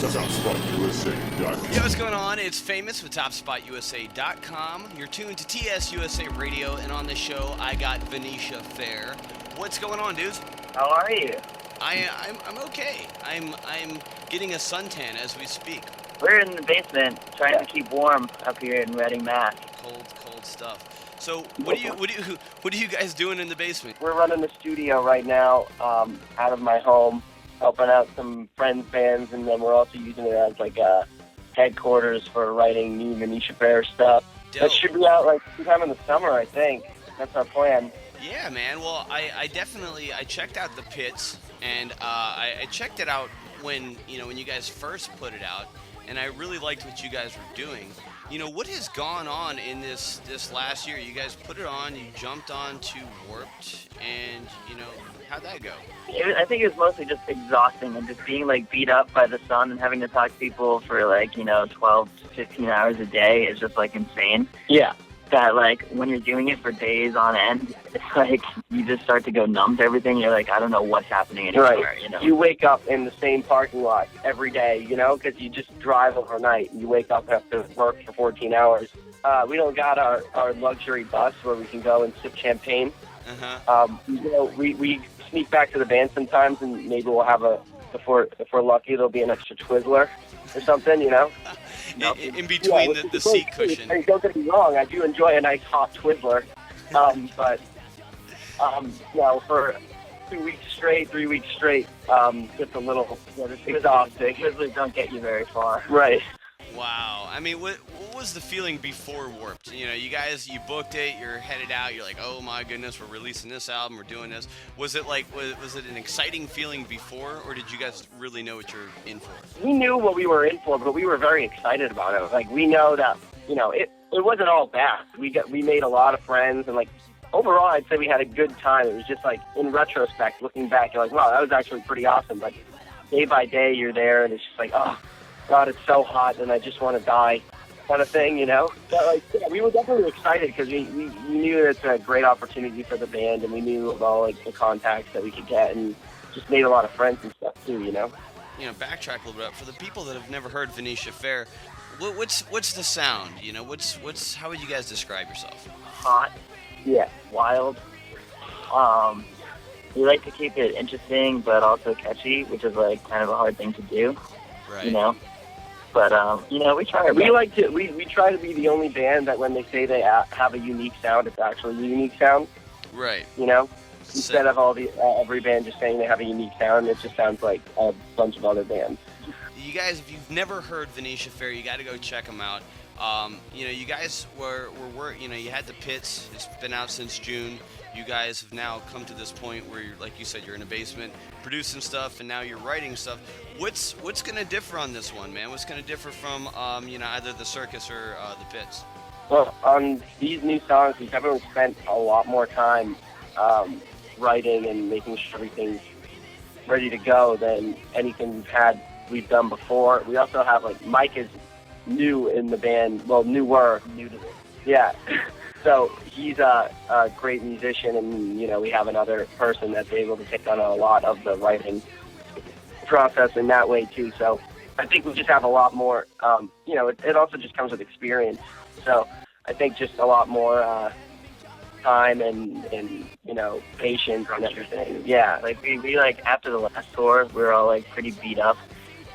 TopspotUSA.com. Yo, what's going on? It's Famous with TopspotUSA.com. You're tuned to TSUSA Radio, and on the show, I got Venetia Fair. What's going on, dudes? How are you? I'm okay. I'm getting a suntan as we speak. We're in the basement trying to keep warm up here in Reading, Mass. Cold stuff. So, what are you guys doing in the basement? We're running the studio right now out of my home, helping out some friends' bands, and then we're also using it as like a headquarters for writing new Venetia Fair stuff. Dope. That should be out like sometime in the summer, I think. That's our plan. Yeah, man. Well, I definitely checked out the pits, and I checked it out when you guys first put it out, and I really liked what you guys were doing. What has gone on in this last year? You guys put it on, you jumped on to Warped, and how'd that go? I think it was mostly just exhausting and just being like beat up by the sun and having to talk to people for like 12 to 15 hours a day is just like insane. Yeah. That like when you're doing it for days on end, it's like you just start to go numb to everything. You're like, I don't know what's happening anymore. Right. You wake up in the same parking lot every day, because you just drive overnight. You wake up and have to work for 14 hours. We don't got our luxury bus where we can go and sip champagne. We sneak back to the band sometimes, and maybe we'll have if we're lucky, there'll be an extra Twizzler or something, In between the seat cushion. Hey, don't get me wrong, I do enjoy a nice hot Twizzler, but for 2 weeks straight, 3 weeks straight, just a little exhausting. Twizzlers don't get you very far. Right. Wow. I mean, what was the feeling before Warped? You booked it, you're headed out, you're like, oh my goodness, we're releasing this album, we're doing this. Was it an exciting feeling before, or did you guys really know what you're in for? We knew what we were in for, but we were very excited about it. Like, we know that, it wasn't all bad. We made a lot of friends, and overall, I'd say we had a good time. It was just in retrospect, looking back, you're like, wow, that was actually pretty awesome. But day by day, you're there, and it's just like, oh, God, it's so hot, and I just want to die, kind of thing, But, we were definitely excited because we knew it's a great opportunity for the band, and we knew of all, the contacts that we could get, and just made a lot of friends and stuff, too, Backtrack a little bit. For the people that have never heard Venetia Fair, what's the sound? How would you guys describe yourself? Hot. Yeah. Wild. We like to keep it interesting, but also catchy, which is, kind of a hard thing to do. Right. But, we try our best. We try to be the only band that when they say they have a unique sound, it's actually a unique sound. Right. Instead of every band just saying they have a unique sound, it just sounds like a bunch of other bands. You guys, if you've never heard Venetia Fair, you got to go check them out. You guys were you had the pits. It's been out since June. You guys have now come to this point where you're, like you said, you're in a basement producing stuff, and now you're writing stuff. What's going to differ on this one, man? What's going to differ from either the circus or the pits? Well, on these new songs, we've definitely spent a lot more time writing and making sure everything's ready to go than anything we've done before. We also have Mike is new in the band. Well, new to this. Yeah. So he's a great musician, and we have another person that's able to take on a lot of the writing process in that way too. So I think we just have a lot more. It also just comes with experience. So I think just a lot more time and patience and everything. Yeah. We after the last tour, we were all pretty beat up.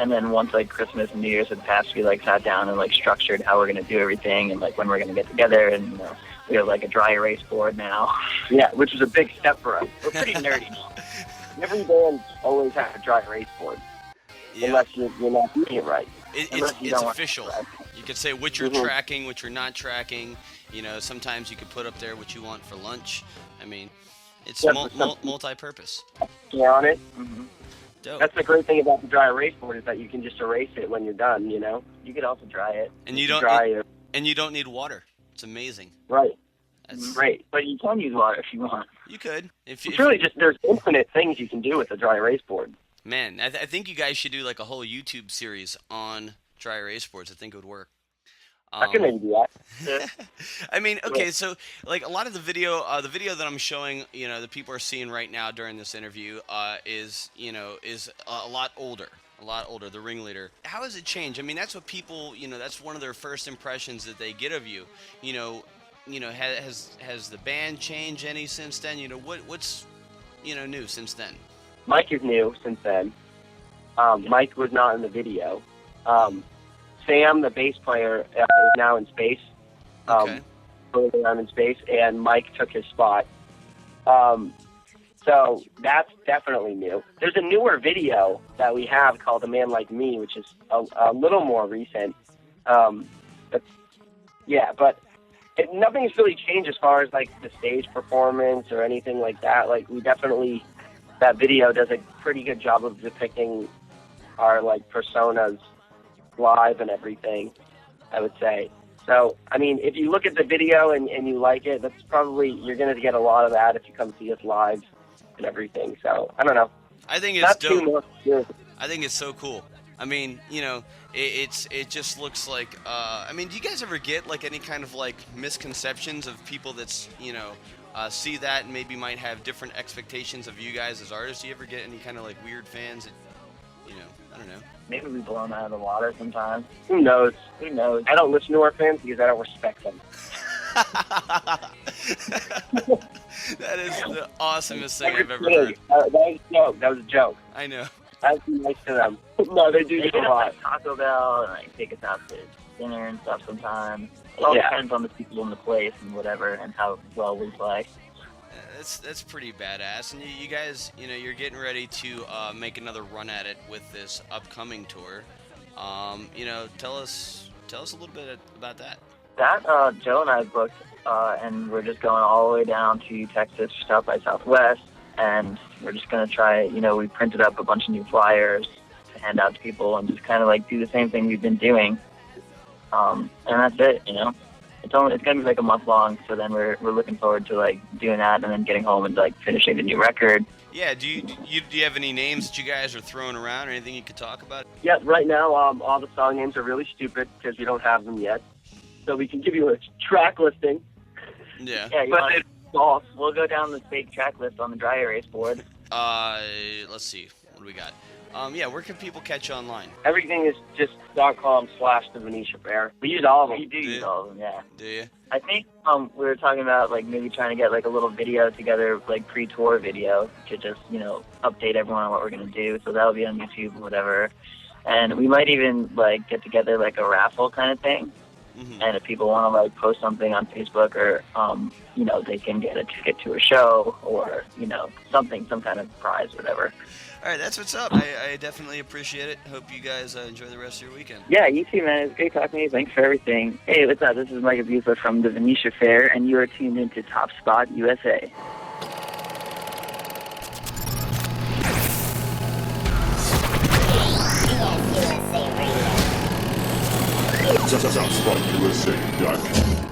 And then once Christmas and New Year's had passed, we sat down and structured how we're gonna do everything and when we're gonna get together, and we have a dry erase board now. Yeah, which is a big step for us. We're pretty nerdy. Every band always has a dry erase board, unless you're not doing it right. It's official. You could say what you're tracking, what you're not tracking. Sometimes you could put up there what you want for lunch. I mean, it's multi-purpose. Yeah, on it. Mm-hmm. Dope. That's the great thing about the dry erase board is that you can just erase it when you're done. You could also dry it. And you don't need water. It's amazing. Right. That's great. But you can use water if you want. You could. There's infinite things you can do with a dry erase board. Man, I think you guys should do a whole YouTube series on dry erase boards. I think it would work. I can maybe do that. I mean, okay, so a lot of the video that I'm showing, the people are seeing right now during this interview, is a lot older. A lot older, the ringleader. How has it changed? I mean, that's what people, that's one of their first impressions that they get of you. Has the band changed any since then? What's new since then? Mike is new since then. Mike was not in the video. Sam, the bass player, is now in space. Okay. Further around in space, and Mike took his spot. So that's definitely new. There's a newer video that we have called A Man Like Me, which is a little more recent. But nothing's really changed as far as like the stage performance or anything like that. Like that video does a pretty good job of depicting our like personas live and everything, I would say. So, I mean, if you look at the video and you like it, that's probably, you're going to get a lot of that if you come see us live and everything. So, I don't know. I think it's dope. I think it's so cool. I mean, it just looks like, do you guys ever get like any kind of like misconceptions of people that's, see that and maybe might have different expectations of you guys as artists? Do you ever get any kind of like weird fans that, I don't know. Maybe we blow them out of the water sometimes. Who knows? Who knows? I don't listen to our fans because I don't respect them. That is the awesomest thing I've ever heard. That was a joke. That was a joke. I know. I was nice to them. No, they do They a get lot. like Taco Bell and like take us out to dinner and stuff sometimes. It all depends on the people in the place and whatever and how well we play. That's pretty badass. And you guys, you're getting ready to make another run at it with this upcoming tour. Tell us a little bit about that. That Joe and I booked, and we're just going all the way down to Texas, South by Southwest, and we're just gonna try. We printed up a bunch of new flyers to hand out to people, and just kind of like do the same thing we've been doing. And that's it. It's gonna be like a month long. So then we're looking forward to like doing that, and then getting home and like finishing the new record. Yeah. Do you have any names that you guys are throwing around, or anything you could talk about? Yeah. Right now, all the song names are really stupid because we don't have them yet. So we can give you a track listing. Yeah. Yeah. We'll go down the fake track list on the dry erase board. Let's see. What do we got? Where can people catch you online? Everything is just .com/the Venetia Fair. We use all of them. We do use all of them, yeah. Do you? I think we were talking about like maybe trying to get like a little video together, like pre-tour video, to just update everyone on what we're gonna do. So that'll be on YouTube or whatever. And we might even like get together like a raffle kind of thing. Mm-hmm. And if people want to like post something on Facebook or they can get a ticket to a show or some kind of prize, whatever. All right, that's what's up. I definitely appreciate it. Hope you guys enjoy the rest of your weekend. Yeah, you too, man. It's great talking to you. Thanks for everything. Hey, what's up? This is Mike Abusa from the Venetia Fair, and you are tuned into Topspot USA. TSUSA Radio. TopspotUSA.com.